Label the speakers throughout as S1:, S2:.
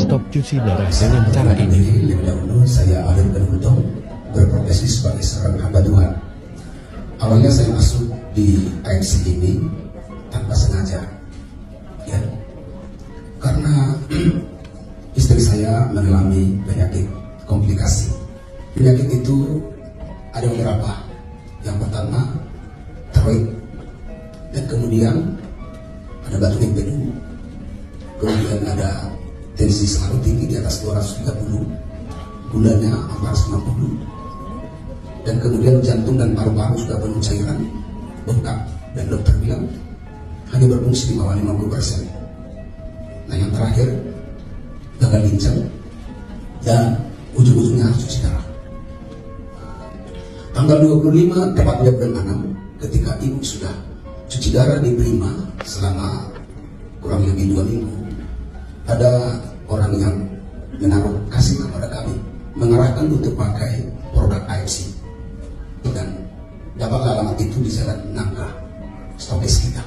S1: stop cuci darah dengan cara ini.
S2: Lebih dahulu saya Alif Benudong berprofesi sebagai seorang hamba Tuhan. Awalnya saya masuk di AMC ini tanpa sengaja, ya, karena istri saya mengalami penyakit komplikasi. Penyakit itu ada beberapa. Yang pertama tiroid, dan kemudian ada batu empedu, kemudian ada tensi selalu tinggi di atas 230, gulanya 460, dan kemudian jantung dan paru-paru sudah penuh cairan, bengkak, dan dokter bilang hanya berfungsi di bawah 50%. Nah, yang terakhir gagal ginjal dan ujung-ujungnya harus cuci darah. Tanggal 25 tepatnya bulan 6, ketika ibu sudah cuci darah di Prima selama kurang lebih 2 minggu, ada orang yang menaruh kasih kepada kami, mengarahkan untuk pakai produk AFC, dan dapatlah alamat itu di Jalan Nangka, stopis kita.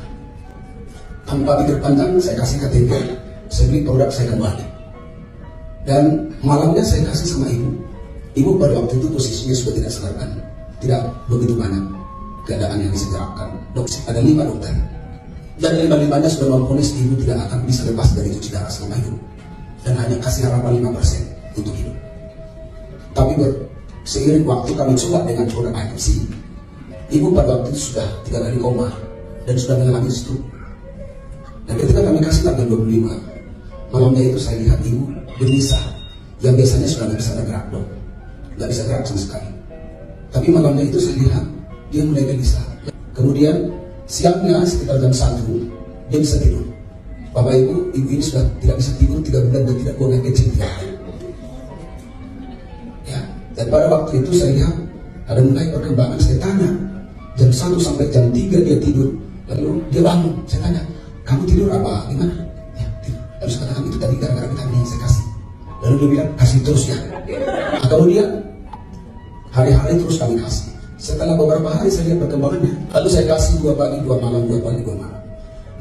S2: Tanpa pikir panjang, saya kasih KTP, saya beli produk, saya kembali. Dan malamnya saya kasih sama ibu. Ibu pada waktu itu posisinya sudah tidak sadarkan, tidak begitu banyak keadaan yang disegerakan. Ada 5 dokter, dan 5-5-nya sudah memvonis ibu tidak akan bisa lepas dari cuci darah selama hidup, dan hanya kasih harapan 5% untuk hidup. Tapi seiring waktu kami coba dengan produk AFC, ibu pada waktu itu sudah 3 kali koma dan sudah mengalami stroke. Dan ketika kami kasih tanggal 25, malamnya itu saya lihat ibu gelisah, yang biasanya sudah tidak bisa bergerak, dok, tidak bisa gerak sama sekali. Tapi malamnya itu saya lihat dia mulai gelisah. Kemudian siangnya sekitar jam 1 dia bisa tidur. Bapak ibu ini sudah tidak bisa tidur 3 bulan dan tidak buang air kecil. Ya, dan pada waktu itu saya lihat ada mulai perkembangan. Saya tanya jam 1 sampai jam 3 dia tidur, lalu dia bangun. Saya tanya, kamu tidur apa? Gimana? Ya, tidur. Lalu saya katakan itu tadi gara-gara vitamin yang saya kasih. Lalu dia bilang kasih terus ya. Nah, kemudian hari-hari terus kami kasih. Setelah beberapa hari saya lihat perkembangannya. Lalu saya kasih 2 pagi 2 malam, 2 pagi 2 malam.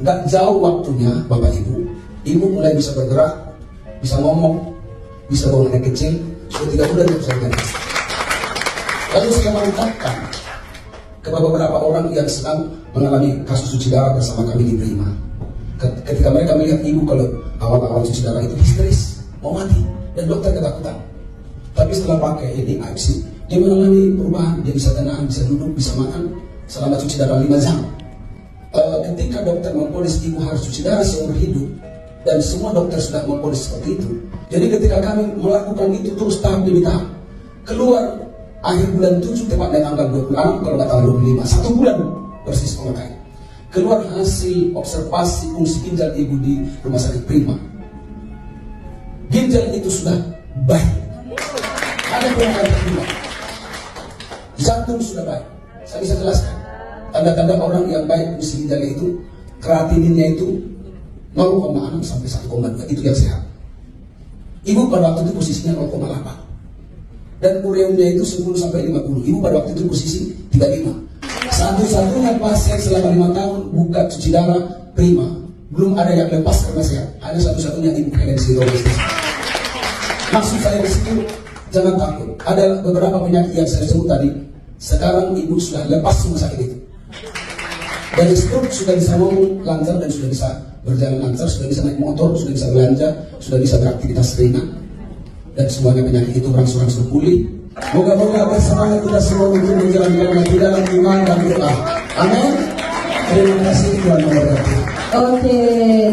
S2: Nggak jauh waktunya Bapak Ibu, ibu mulai bisa bergerak, bisa ngomong, bisa buang air kecil. Sudah 3 bulan saya kasih. Lalu saya mengungkapkan kepada beberapa orang yang sedang mengalami kasus cuci darah bersama kami di Prima. Ketika mereka melihat ibu kalau awal-awal cuci darah itu histeris, mau mati, dan dokter ketakutan. Tapi setelah pakai ini AFC, dia mengalami perubahan. Dia bisa tenang, bisa duduk, bisa makan selama cuci darah 5 jam. Ketika dokter memponis ibu harus cuci darah seumur hidup, dan semua dokter sudah memponis seperti itu, jadi ketika kami melakukan itu terus tahap demi tahap, keluar akhir bulan 7 tepatnya tanggal 26, kalau nggak tanggal 25, 1 bulan persis pemakaian, keluar hasil observasi fungsi ginjal ibu di rumah sakit Prima. Ginjal itu sudah baik, ada perubahan kedua, jantung sudah baik. Saya bisa jelaskan tanda-tanda orang yang baik fungsi ginjalnya itu, kreatininnya itu 0,6 sampai 1,2, itu yang sehat. Ibu pada waktu itu posisinya 0,8, dan ureumnya itu 10 sampai 50. Ibu pada waktu itu posisi 35. Satu-satunya pasien selama 5 tahun buka cuci darah Prima, belum ada yang lepas karena sehat. Hanya satu-satunya ibu Helen Sirolis. Maksud saya di situ, jangan takut. Ada beberapa penyakit yang saya sebut tadi. Sekarang ibu sudah lepas semua sakit itu. Dari stroke sudah bisa ngomong lancar dan sudah bisa berjalan lancar, sudah bisa naik motor, sudah bisa belanja, sudah bisa beraktivitas ringan, dan semuanya penyakit itu berangsur-angsur pulih. Moga-moga bersemangat kita semua untuk menjalankan mati dalam iman dan doa. Amin. Terima kasih Tuhan memberkati.
S3: Oke.